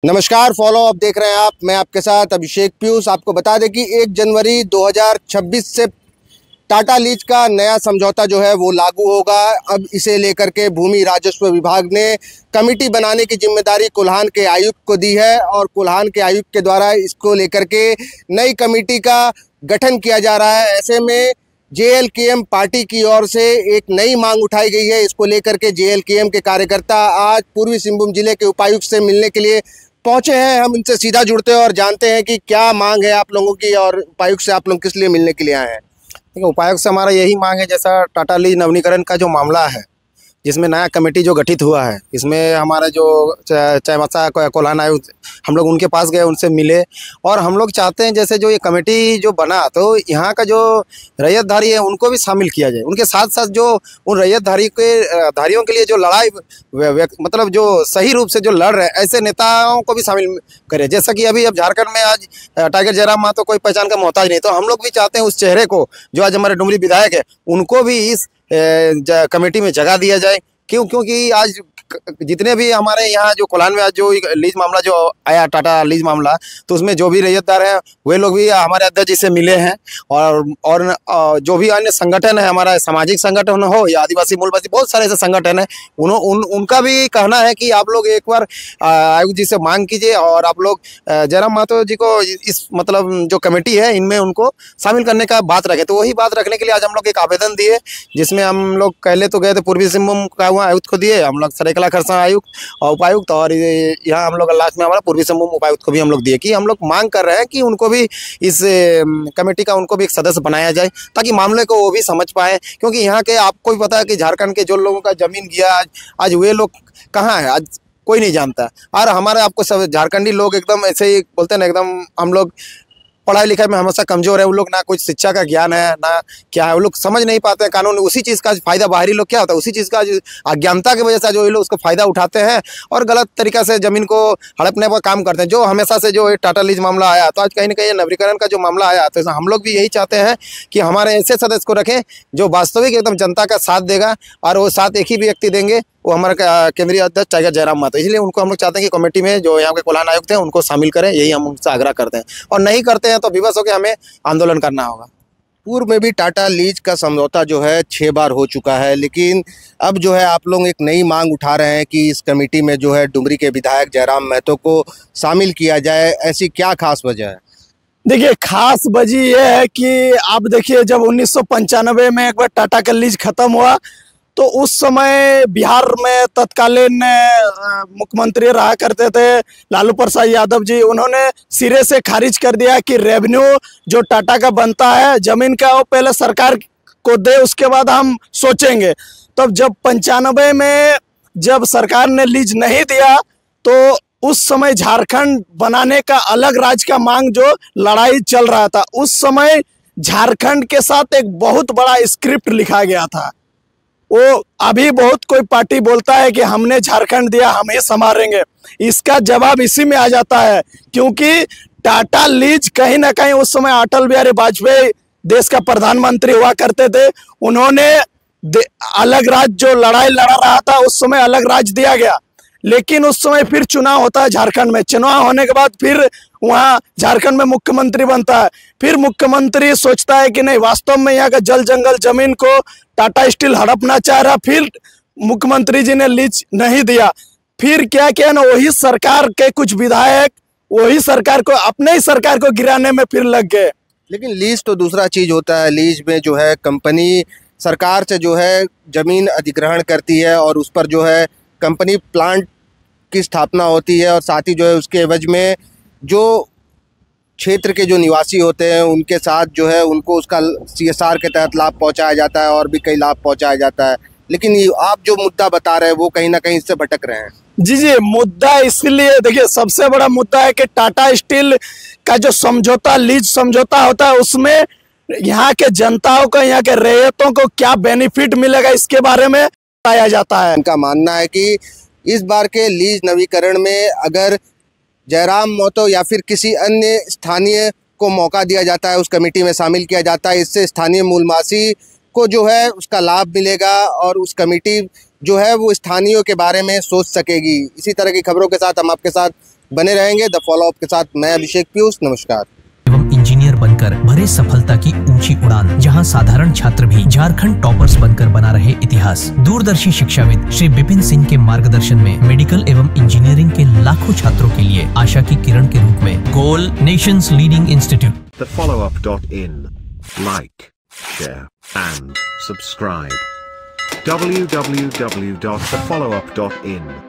नमस्कार, follow up देख रहे हैं आप। मैं आपके साथ अभिषेक पीयूष। आपको बता दें कि 1 जनवरी 2026 से टाटा लीज का नया समझौता जो है वो लागू होगा। अब इसे लेकर के भूमि राजस्व विभाग ने कमेटी बनाने की जिम्मेदारी कोल्हान के आयुक्त को दी है और कोल्हान के आयुक्त के द्वारा इसको लेकर के नई कमेटी का गठन किया जा रहा है। ऐसे में जेएलकेएम पार्टी की ओर से एक नई मांग उठाई गई है। इसको लेकर के जेएलकेएम के कार्यकर्ता आज पूर्वी सिंहभूम जिले के उपायुक्त से मिलने के लिए पहुंचे हैं। हम इनसे सीधा जुड़ते हैं और जानते हैं कि क्या मांग है आप लोगों की और उपायुक्त से आप लोग किस लिए मिलने के लिए आए हैं। देखिए, उपायुक्त से हमारा यही मांग है, जैसा टाटा लीज नवीनीकरण का जो मामला है, जिसमें नया कमेटी जो गठित हुआ है, इसमें हमारे जो चाईबासा कोल्हान आयुक्त, हम लोग उनके पास गए, उनसे मिले और हम लोग चाहते हैं जैसे जो ये कमेटी जो बना तो यहाँ का जो रैयतधारी है उनको भी शामिल किया जाए। उनके साथ साथ जो उन धारियों के लिए जो लड़ाई मतलब जो सही रूप से जो लड़ रहे हैं ऐसे नेताओं को भी शामिल करें। जैसा कि अब झारखंड में आज टाइगर जयराम महतो कोई पहचान का मोहताज नहीं, तो हम लोग भी चाहते हैं उस चेहरे को जो आज हमारे डुमरी विधायक है उनको भी इस कमेटी में जगह दिया जाए। क्योंकि आज जितने भी हमारे यहाँ जो कोल्हान में आज जो लीज मामला जो आया, टाटा लीज मामला, तो उसमें जो भी रैयतदार हैं वे लोग भी हमारे अध्यक्ष जी से मिले हैं और जो भी अन्य संगठन है, हमारा सामाजिक संगठन हो या आदिवासी मूलवासी, बहुत सारे ऐसे संगठन हैं, उनका भी कहना है कि आप लोग एक बार आयुक्त जी से मांग कीजिए और आप लोग जयराम महतो जी को इस मतलब जो कमेटी है इनमें उनको शामिल करने का बात रखें। तो वही बात रखने के लिए आज हम लोग एक आवेदन दिए, जिसमें हम लोग पहले तो गए थे पूर्वी सिंहभूम का हुआ आयुक्त को दिए, हम लोग सरायकेला खरसावां आयुक्त और उपायुक्त, और यहाँ हम लोग लास्ट में हमारा पूर्वी सिंहभूम उपायुक्त को भी हम लोग दिए कि हम लोग मांग कर रहे हैं कि उनको भी इस कमेटी का उनको भी एक सदस्य बनाया जाए ताकि मामले को वो भी समझ पाए। क्योंकि यहाँ के आपको भी पता है कि झारखंड के जो लोगों का जमीन गया आज वे लोग कहाँ है, आज कोई नहीं जानता। और हमारे आपको सब झारखंडी लोग एकदम ऐसे ही बोलते हैं ना, एकदम हम लोग पढ़ाई लिखाई में हमेशा कमजोर है। वो लोग ना कुछ शिक्षा का ज्ञान है ना क्या है, वो लोग समझ नहीं पाते हैं कानून। उसी चीज़ का फायदा बाहरी लोग क्या होता है, उसी चीज़ का अज्ञानता की वजह से जो ये लोग उसका फायदा उठाते हैं और गलत तरीका से जमीन को हड़पने का काम करते हैं। जो हमेशा से जो टाटा लीज मामला आया, तो आज कहीं ना कहीं नवीनीकरण का जो मामला आया, तो हम लोग भी यही चाहते हैं कि हमारे ऐसे सदस्य को रखें जो वास्तविक एकदम जनता का साथ देगा, और वो साथ एक ही व्यक्ति देंगे, वो हमारा केंद्रीय अध्यक्ष टाइगर जयराम महतो। इसलिए उनको हम लोग चाहते हैं कि कमेटी में जो यहाँ के कोल्हान आयुक्त हैं उनको शामिल करें, यही हम उनसे आग्रह करते हैं। और नहीं करते हैं तो विवश होकर हमें आंदोलन करना होगा। पूर्व में भी टाटा लीज का समझौता जो है 6 बार हो चुका है, लेकिन अब जो है आप लोग एक नई मांग उठा रहे हैं कि इस कमेटी में जो है डुमरी के विधायक जयराम महतो को शामिल किया जाए। ऐसी क्या खास वजह है? देखिए, खास वजह यह है कि आप देखिए, जब 1995 में एक बार टाटा का लीज खत्म हुआ तो उस समय बिहार में तत्कालीन मुख्यमंत्री रहा करते थे लालू प्रसाद यादव जी, उन्होंने सिरे से खारिज कर दिया कि रेवेन्यू जो टाटा का बनता है जमीन का वो पहले सरकार को दे, उसके बाद हम सोचेंगे। तब जब 95 में जब सरकार ने लीज नहीं दिया तो उस समय झारखंड बनाने का अलग राज्य का मांग जो लड़ाई चल रहा था, उस समय झारखंड के साथ एक बहुत बड़ा स्क्रिप्ट लिखा गया था। वो अभी बहुत कोई पार्टी बोलता है कि हमने झारखंड दिया, हम ही संभालेंगे, इसका जवाब इसी में आ जाता है। क्योंकि टाटा लीज कहीं ना कहीं उस समय अटल बिहारी वाजपेयी देश का प्रधानमंत्री हुआ करते थे, उन्होंने अलग राज्य जो लड़ाई लड़ा रहा था उस समय अलग राज्य दिया गया। लेकिन उस समय फिर चुनाव होता है झारखंड में, चुनाव होने के बाद फिर वहाँ झारखंड में मुख्यमंत्री बनता है। फिर मुख्यमंत्री सोचता है कि नहीं, वास्तव में यहाँ का जल जंगल जमीन को टाटा स्टील हड़पना चाह रहा, फिर मुख्यमंत्री जी ने लीज नहीं दिया। फिर क्या किया ना, वही सरकार के कुछ विधायक वही सरकार को, अपने ही सरकार को गिराने में फिर लग गए। लेकिन लीज तो दूसरा चीज़ होता है। लीज में जो है कंपनी सरकार से जो है जमीन अधिग्रहण करती है और उस पर जो है कंपनी प्लांट की स्थापना होती है और साथ ही जो है उसके एवज में जो क्षेत्र के जो निवासी होते हैं उनके साथ जो है उनको उसका सीएसआर के तहत लाभ पहुंचाया जाता है और भी कई लाभ पहुंचाया जाता है। लेकिन आप जो मुद्दा बता रहे हैं वो कहीं ना कहीं इससे भटक रहे हैं। जी, मुद्दा इसलिए देखिए, सबसे बड़ा मुद्दा है कि टाटा स्टील का जो समझौता, लीज समझौता होता है, उसमें यहाँ के जनताओं को, यहाँ के रैयतों को क्या बेनिफिट मिलेगा इसके बारे में बताया जाता है। उनका मानना है कि इस बार के लीज नवीकरण में अगर जयराम महतो या फिर किसी अन्य स्थानीय को मौका दिया जाता है, उस कमेटी में शामिल किया जाता है, इससे स्थानीय मूलवासी को जो है उसका लाभ मिलेगा और उस कमेटी जो है वो स्थानीयों के बारे में सोच सकेगी। इसी तरह की खबरों के साथ हम आपके साथ बने रहेंगे द फॉलो अप के साथ। मैं अभिषेक पीयूष, नमस्कार। एवं इंजीनियर बनकर भरे सफलता की ऊंची उड़ान, जहां साधारण छात्र भी झारखंड टॉपर्स बनकर बना रहे इतिहास। दूरदर्शी शिक्षाविद श्री विपिन सिंह के मार्गदर्शन में मेडिकल एवं इंजीनियरिंग के लाखों छात्रों के लिए आशा की किरण के रूप में goal nations leading institute. thefollowup.in. Like, share and subscribe. www.thefollowup.in